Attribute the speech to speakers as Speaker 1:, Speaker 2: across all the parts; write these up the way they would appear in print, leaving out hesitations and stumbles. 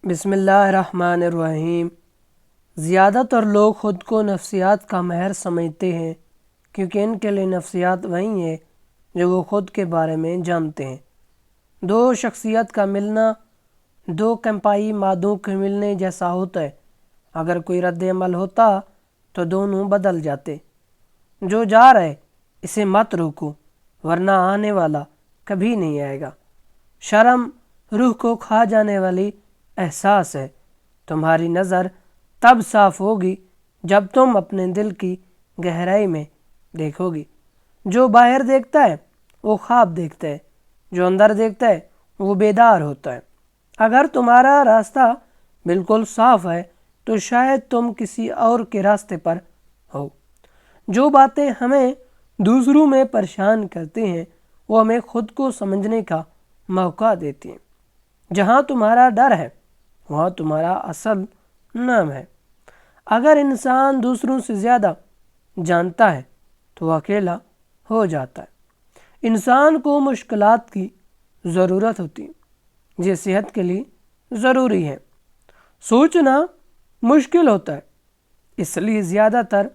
Speaker 1: بسم اللہ الرحمن الرحیم۔ زیادہ تر لوگ خود کو نفسیات کا ماہر سمجھتے ہیں کیونکہ ان کے لیے نفسیات وہی ہے جو وہ خود کے بارے میں جانتے ہیں۔ دو شخصیت کا ملنا دو کیمیائی مادوں کے ملنے جیسا ہوتا ہے۔ اگر کوئی رد عمل ہوتا تو دونوں بدل جاتے۔ جو جا رہا ہے اسے مت روکو ورنہ آنے والا کبھی نہیں آئے گا۔ شرم روح کو کھا جانے والی احساس ہے۔ تمہاری نظر تب صاف ہوگی جب تم اپنے دل کی گہرائی میں دیکھو گی۔ جو باہر دیکھتا ہے وہ خواب دیکھتا ہے، جو اندر دیکھتا ہے وہ بیدار ہوتا ہے۔ اگر تمہارا راستہ بالکل صاف ہے تو شاید تم کسی اور کے راستے پر ہو۔ جو باتیں ہمیں دوسروں میں پریشان کرتے ہیں وہ ہمیں خود کو سمجھنے کا موقع دیتی ہیں۔ جہاں تمہارا ڈر ہے وہاں تمہارا اصل نام ہے۔ اگر انسان دوسروں سے زیادہ جانتا ہے تو وہ اکیلا ہو جاتا ہے۔ انسان کو مشکلات کی ضرورت ہوتی ہے یہ صحت کے لیے ضروری ہے۔ سوچنا مشکل ہوتا ہے اس لیے زیادہ تر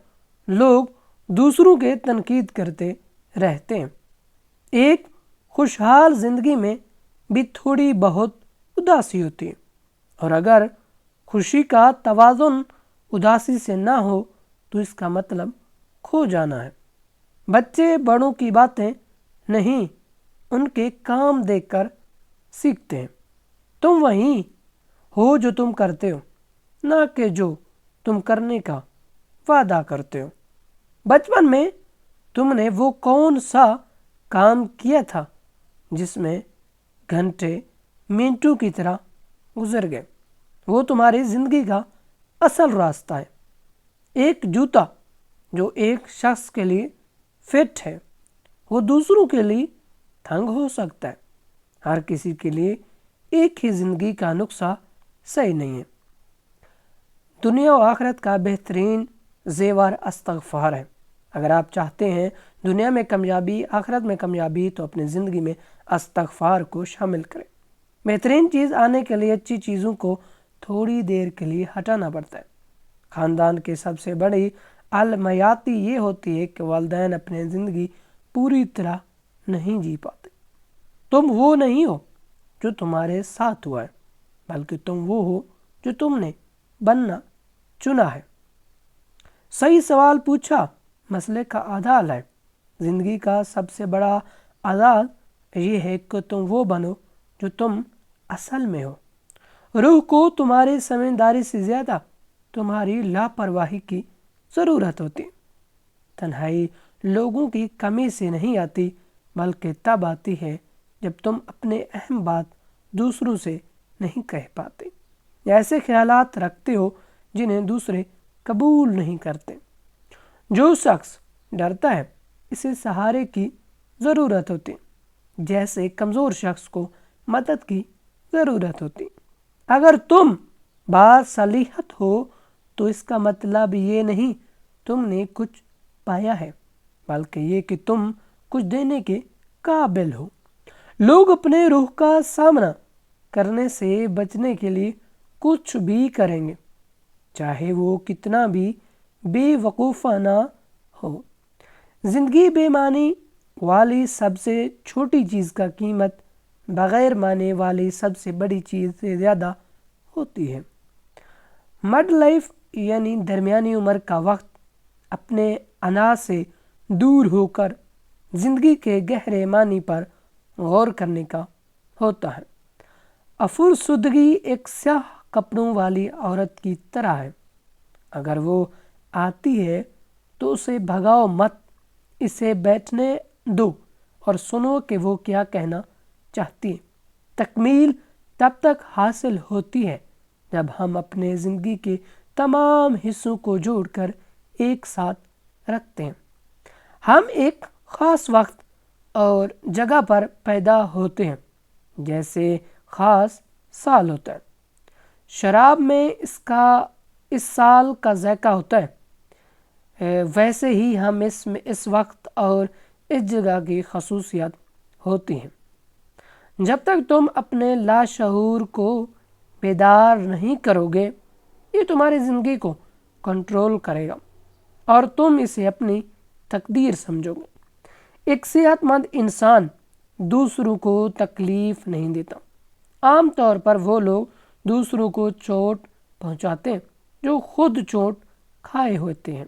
Speaker 1: لوگ دوسروں کے تنقید کرتے رہتے ہیں۔ ایک خوشحال زندگی میں بھی تھوڑی بہت اداسی ہوتی ہے، اور اگر خوشی کا توازن اداسی سے نہ ہو تو اس کا مطلب کھو جانا ہے۔ بچے بڑوں کی باتیں نہیں ان کے کام دیکھ کر سیکھتے ہیں۔ تم وہی ہو جو تم کرتے ہو، نہ کہ جو تم کرنے کا وعدہ کرتے ہو۔ بچپن میں تم نے وہ کون سا کام کیا تھا جس میں گھنٹے منٹوں کی طرح گزر گئے؟ وہ تمہاری زندگی کا اصل راستہ ہے۔ ایک جوتا جو ایک شخص کے لیے فٹ ہے وہ دوسروں کے لیے تنگ ہو سکتا ہے۔ ہر کسی کے لیے ایک ہی زندگی کا نسخہ صحیح نہیں ہے۔ دنیا و آخرت کا بہترین زیور استغفار ہے۔ اگر آپ چاہتے ہیں دنیا میں کامیابی آخرت میں کامیابی تو اپنی زندگی میں استغفار کو شامل کریں۔ بہترین چیز آنے کے لیے اچھی چیزوں کو تھوڑی دیر کے لیے ہٹانا پڑتا ہے۔ خاندان کی سب سے بڑی علمیاتی یہ ہوتی ہے کہ والدین اپنی زندگی پوری طرح نہیں جی پاتے۔ تم وہ نہیں ہو جو تمہارے ساتھ ہوا ہے بلکہ تم وہ ہو جو تم نے بننا چنا ہے۔ صحیح سوال پوچھا مسئلے کا آدھا حل ہے۔ زندگی کا سب سے بڑا عذاب یہ ہے کہ تم وہ بنو جو تم اصل میں ہو۔ روح کو تمہاری سمجھداری سے زیادہ تمہاری لاپرواہی کی ضرورت ہوتی۔ تنہائی لوگوں کی کمی سے نہیں آتی بلکہ تب آتی ہے جب تم اپنے اہم بات دوسروں سے نہیں کہہ پاتے یا ایسے خیالات رکھتے ہو جنہیں دوسرے قبول نہیں کرتے۔ جو شخص ڈرتا ہے اسے سہارے کی ضرورت ہوتی، جیسے کمزور شخص کو مدد کی ضرورت ہوتی۔ اگر تم باصلاحیت ہو تو اس کا مطلب یہ نہیں تم نے کچھ پایا ہے بلکہ یہ کہ تم کچھ دینے کے قابل ہو۔ لوگ اپنے روح کا سامنا کرنے سے بچنے کے لیے کچھ بھی کریں گے چاہے وہ کتنا بھی بے وقوفانہ ہو۔ زندگی بے معنی والی سب سے چھوٹی چیز کا قیمت بغیر معنی والی سب سے بڑی چیز سے زیادہ ہوتی ہے۔ مڈ لائف یعنی درمیانی عمر کا وقت اپنے انا سے دور ہو کر زندگی کے گہرے معنی پر غور کرنے کا ہوتا ہے۔ افسردگی ایک سیاہ کپڑوں والی عورت کی طرح ہے۔ اگر وہ آتی ہے تو اسے بھگاؤ مت، اسے بیٹھنے دو اور سنو کہ وہ کیا کہنا چاہتی ہے۔ تکمیل تب تک حاصل ہوتی ہے جب ہم اپنے زندگی کے تمام حصوں کو جوڑ کر ایک ساتھ رکھتے ہیں۔ ہم ایک خاص وقت اور جگہ پر پیدا ہوتے ہیں جیسے خاص سال ہوتا ہے۔ شراب میں اس سال کا ذائقہ ہوتا ہے، ویسے ہی ہم اس وقت اور اس جگہ کی خصوصیت ہوتی ہیں۔ جب تک تم اپنے لاشعور کو بیدار نہیں کرو گے یہ تمہاری زندگی کو کنٹرول کرے گا اور تم اسے اپنی تقدیر سمجھو گے۔ ایک صحت مند انسان دوسروں کو تکلیف نہیں دیتا۔ عام طور پر وہ لوگ دوسروں کو چوٹ پہنچاتے ہیں جو خود چوٹ کھائے ہوتے ہیں۔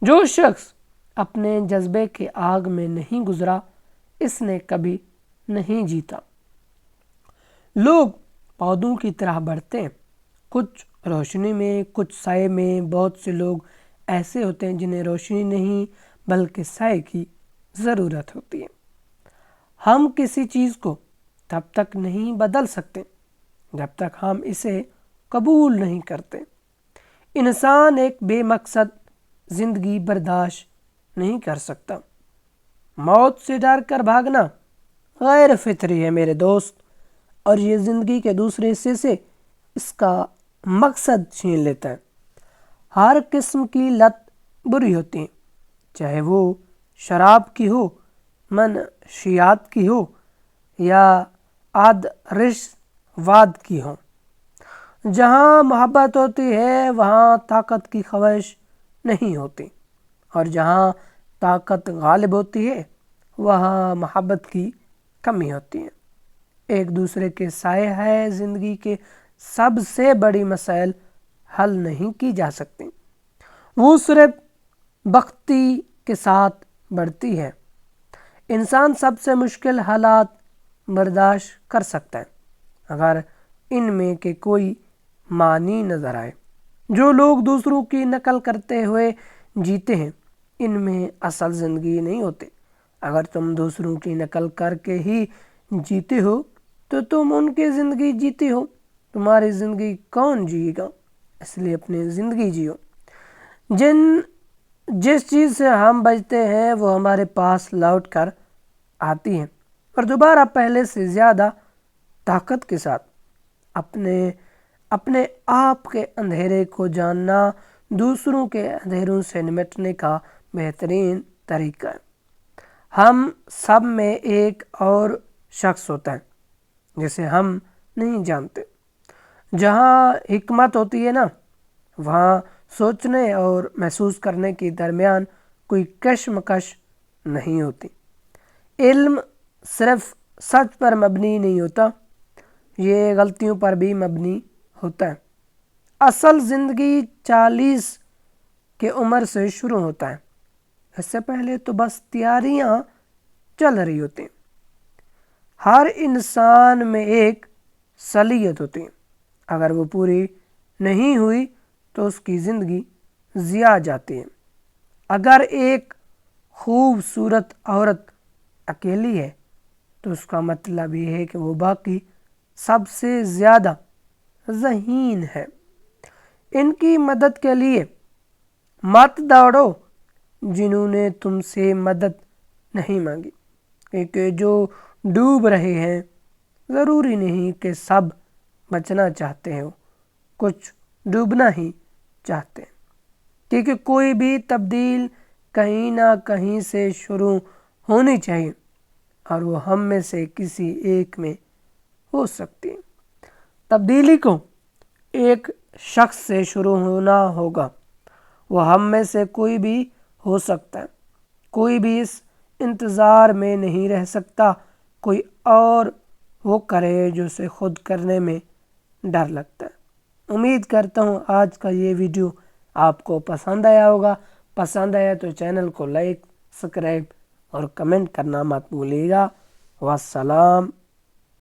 Speaker 1: جو شخص اپنے جذبے کے آگ میں نہیں گزرا اس نے کبھی نہیں جیتا۔ لوگ پودوں کی طرح بڑھتے ہیں، کچھ روشنی میں کچھ سائے میں۔ بہت سے لوگ ایسے ہوتے ہیں جنہیں روشنی نہیں بلکہ سائے کی ضرورت ہوتی ہے۔ ہم کسی چیز کو تب تک نہیں بدل سکتے جب تک ہم اسے قبول نہیں کرتے۔ انسان ایک بے مقصد زندگی برداشت نہیں کر سکتا۔ موت سے ڈر کر بھاگنا غیر فطری ہے میرے دوست، اور یہ زندگی کے دوسرے حصے سے اس کا مقصد چھین لیتا ہے۔ ہر قسم کی لت بری ہوتی ہے، چاہے وہ شراب کی ہو، منشیات کی ہو یا رش واد کی ہو۔ جہاں محبت ہوتی ہے وہاں طاقت کی خواہش نہیں ہوتی، اور جہاں طاقت غالب ہوتی ہے وہاں محبت کی کمی ہوتی ہے۔ ایک دوسرے کے سائے ہے زندگی کے سب سے بڑی مسائل حل نہیں کی جا سکتی، وہ صرف بختی کے ساتھ بڑھتی ہے۔ انسان سب سے مشکل حالات برداشت کر سکتا ہے اگر ان میں کہ کوئی معنی نظر آئے۔ جو لوگ دوسروں کی نقل کرتے ہوئے جیتے ہیں ان میں اصل زندگی نہیں ہوتے۔ اگر تم دوسروں کی نقل کر کے ہی جیتے ہو تو تم ان کی زندگی جیتے ہو۔ تمہاری زندگی کون جیے گا؟ اس لیے اپنی زندگی جیو۔ جس چیز سے ہم بچتے ہیں وہ ہمارے پاس لوٹ کر آتی ہے اور دوبارہ پہلے سے زیادہ طاقت کے ساتھ۔ اپنے آپ کے اندھیرے کو جاننا دوسروں کے اندھیروں سے نمٹنے کا بہترین طریقہ ہے۔ ہم سب میں ایک اور شخص ہوتا ہے جسے ہم نہیں جانتے۔ جہاں حکمت ہوتی ہے نا وہاں سوچنے اور محسوس کرنے کے درمیان کوئی کشمکش نہیں ہوتی۔ علم صرف سچ پر مبنی نہیں ہوتا، یہ غلطیوں پر بھی مبنی ہوتا ہے۔ اصل زندگی 40 کی عمر سے شروع ہوتا ہے، اس سے پہلے تو بس تیاریاں چل رہی ہوتی ہیں۔ ہر انسان میں ایک صلاحیت ہوتی ہے، اگر وہ پوری نہیں ہوئی تو اس کی زندگی ضیاع جاتی ہے۔ اگر ایک خوبصورت عورت اکیلی ہے تو اس کا مطلب یہ ہے کہ وہ باقی سب سے زیادہ ذہین ہے۔ ان کی مدد کے لیے مت دوڑو جنہوں نے تم سے مدد نہیں مانگی، کیونکہ جو ڈوب رہے ہیں ضروری نہیں کہ سب بچنا چاہتے ہو، کچھ ڈوبنا ہی چاہتے ہیں، کیونکہ کوئی بھی تبدیل کہیں نہ کہیں سے شروع ہونی چاہیے اور وہ ہم میں سے کسی ایک میں ہو سکتی ہے۔ تبدیلی کو ایک شخص سے شروع ہونا ہوگا، وہ ہم میں سے کوئی بھی ہو سکتا ہے۔ کوئی بھی اس انتظار میں نہیں رہ سکتا کوئی اور وہ کرے جو اسے خود کرنے میں ڈر لگتا ہے۔ امید کرتا ہوں آج کا یہ ویڈیو آپ کو پسند آیا ہوگا۔ پسند آیا تو چینل کو لائک، سبسکرائب اور کمنٹ کرنا مت بھولیے گا۔ والسلام